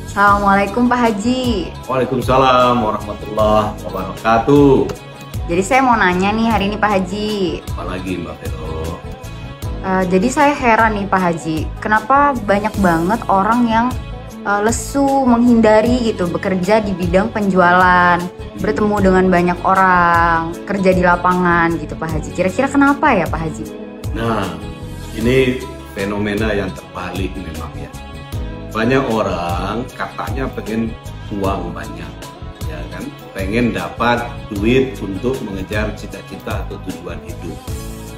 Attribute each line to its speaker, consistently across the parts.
Speaker 1: Assalamualaikum Pak Haji.
Speaker 2: Waalaikumsalam warahmatullahi wabarakatuh.
Speaker 1: Jadi saya mau nanya nih hari ini Pak Haji.
Speaker 2: Apalagi Mbak Vero?
Speaker 1: Jadi saya heran nih Pak Haji, kenapa banyak banget orang yang lesu menghindari gitu bekerja di bidang penjualan, bertemu dengan banyak orang, kerja di lapangan gitu Pak Haji. Kira-kira kenapa ya Pak Haji?
Speaker 2: Nah, ini fenomena yang terbalik memang ya. Banyak orang katanya pengen uang banyak, ya kan? Pengen dapat duit untuk mengejar cita-cita atau tujuan hidup.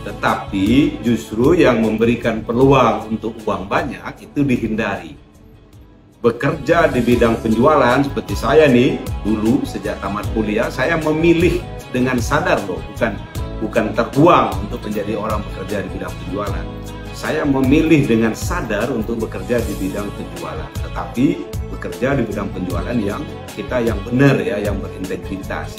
Speaker 2: Tetapi justru yang memberikan peluang untuk uang banyak itu dihindari. Bekerja di bidang penjualan seperti saya nih, dulu sejak tamat kuliah saya memilih dengan sadar loh, bukan terbuang untuk menjadi orang bekerja di bidang penjualan. Saya memilih dengan sadar untuk bekerja di bidang penjualan, tetapi bekerja di bidang penjualan yang benar ya, yang berintegritas.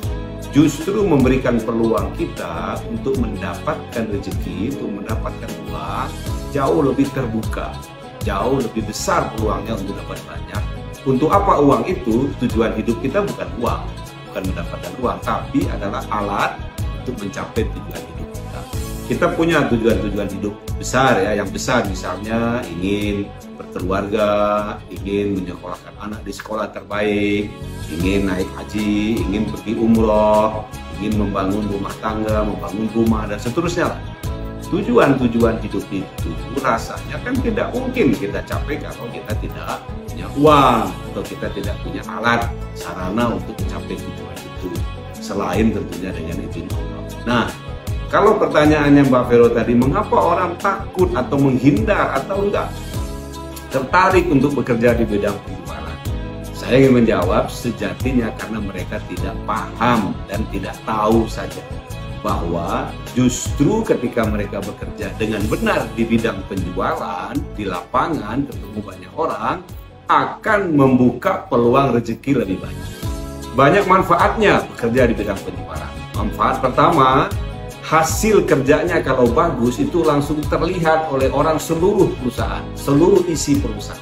Speaker 2: Justru memberikan peluang kita untuk mendapatkan rezeki, untuk mendapatkan uang jauh lebih terbuka, jauh lebih besar peluangnya untuk dapat banyak. Untuk apa uang itu? Tujuan hidup kita bukan uang, bukan mendapatkan uang, tapi adalah alat untuk mencapai tujuan hidup kita. Kita punya tujuan-tujuan hidup besar ya, yang besar misalnya ingin berkeluarga, ingin menyekolahkan anak di sekolah terbaik, ingin naik haji, ingin pergi umroh, ingin membangun rumah tangga, membangun rumah dan seterusnya lah. Tujuan-tujuan hidup itu rasanya kan tidak mungkin kita capai kalau kita tidak punya uang atau kita tidak punya alat sarana untuk mencapai tujuan itu, selain tentunya dengan izin Allah. Nah, kalau pertanyaannya Mbak Vero tadi, mengapa orang takut atau menghindar atau enggak tertarik untuk bekerja di bidang penjualan? Saya ingin menjawab, sejatinya karena mereka tidak paham dan tidak tahu saja bahwa justru ketika mereka bekerja dengan benar di bidang penjualan, di lapangan, ketemu banyak orang, akan membuka peluang rezeki lebih banyak. Banyak manfaatnya bekerja di bidang penjualan. Manfaat pertama, hasil kerjanya kalau bagus itu langsung terlihat oleh orang seluruh perusahaan, seluruh isi perusahaan.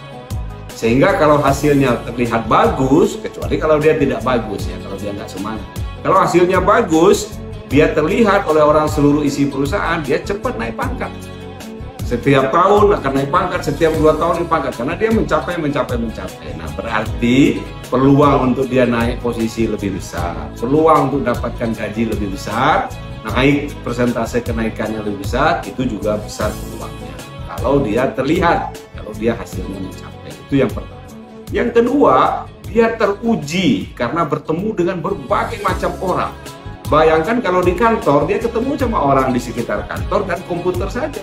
Speaker 2: Sehingga kalau hasilnya terlihat bagus, kecuali kalau dia tidak bagus ya, kalau dia nggak semangat. Kalau hasilnya bagus, dia terlihat oleh orang seluruh isi perusahaan, dia cepat naik pangkat. Setiap tahun akan naik pangkat, setiap 2 tahun naik pangkat, karena dia mencapai. Nah, berarti peluang untuk dia naik posisi lebih besar, peluang untuk dapatkan gaji lebih besar, naik persentase kenaikannya lebih besar, itu juga besar peluangnya. Kalau dia terlihat, kalau dia hasilnya mencapai, itu yang pertama. Yang kedua, dia teruji karena bertemu dengan berbagai macam orang. Bayangkan kalau di kantor, dia ketemu sama orang di sekitar kantor dan komputer saja.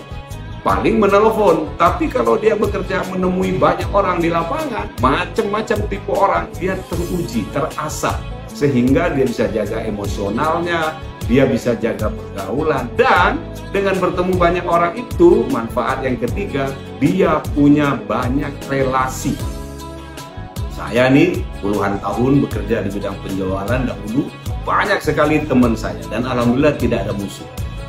Speaker 2: Paling menelpon, tapi kalau dia bekerja menemui banyak orang di lapangan, macam-macam tipe orang, dia teruji, terasah, sehingga dia bisa jaga emosionalnya, dia bisa jaga pergaulan, dan dengan bertemu banyak orang itu, manfaat yang ketiga, dia punya banyak relasi. Saya nih puluhan tahun bekerja di bidang penjualan dahulu, banyak sekali teman saya, dan alhamdulillah tidak ada musuh.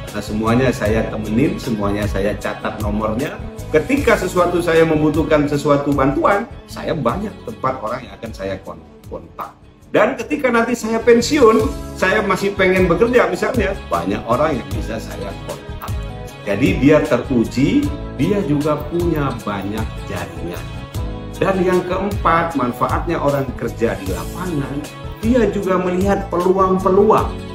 Speaker 2: Nah, semuanya saya temenin, semuanya saya catat nomornya. Ketika saya membutuhkan sesuatu bantuan, saya banyak tempat orang yang akan saya kontak. Dan ketika nanti saya pensiun, saya masih pengen bekerja misalnya, banyak orang yang bisa saya kontak. Jadi dia teruji, dia juga punya banyak jaringan. Dan yang keempat, manfaatnya orang kerja di lapangan, dia juga melihat peluang-peluang.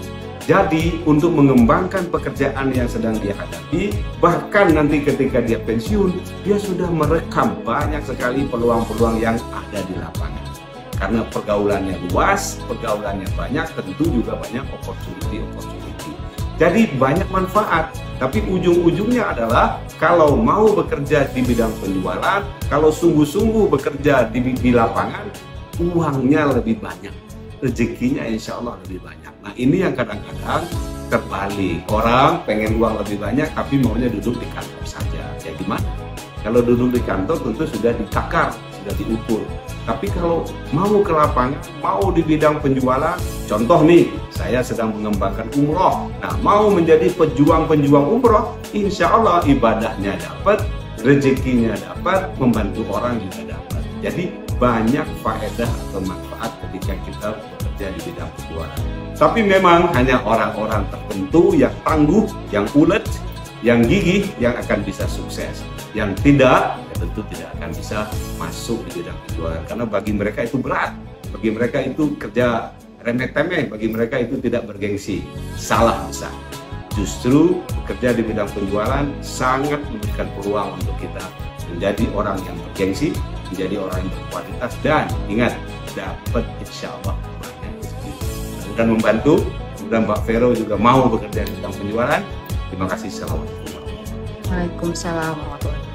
Speaker 2: Jadi untuk mengembangkan pekerjaan yang sedang dia hadapi, bahkan nanti ketika dia pensiun, dia sudah merekam banyak sekali peluang-peluang yang ada di lapangan. Karena pergaulannya luas, pergaulannya banyak, tentu juga banyak opportunity. Jadi banyak manfaat, tapi ujung-ujungnya adalah kalau mau bekerja di bidang penjualan, kalau sungguh-sungguh bekerja di lapangan, uangnya lebih banyak, rezekinya insya Allah lebih banyak. Nah, ini yang kadang-kadang terbalik. Orang pengen uang lebih banyak tapi maunya duduk di kantor saja. Ya gimana? Kalau duduk di kantor tentu sudah ditakar, sudah diukur. Tapi kalau mau ke lapangan, mau di bidang penjualan, contoh nih, saya sedang mengembangkan umroh. Nah, mau menjadi pejuang-pejuang umroh, insya Allah ibadahnya dapat, rezekinya dapat, membantu orang juga dapat. Jadi banyak faedah atau manfaat ketika kita bekerja di bidang penjualan. Tapi memang hanya orang-orang tertentu yang tangguh, yang ulet, yang gigih yang akan bisa sukses. Yang tidak, ya tentu tidak akan bisa masuk di bidang penjualan karena bagi mereka itu berat, bagi mereka itu kerja remeh-temeh, bagi mereka itu tidak bergengsi. Salah besar. Justru bekerja di bidang penjualan sangat memberikan peluang untuk kita menjadi orang yang bergengsi, menjadi orang yang berkualitas, dan ingat, dapat insya Allah banyak rezeki. Dan membantu, dan Mbak Vero juga mau bekerja di bidang penjualan. Terima kasih. Assalamualaikum.
Speaker 1: Waalaikumsalam warahmatullahi wabarakatuh.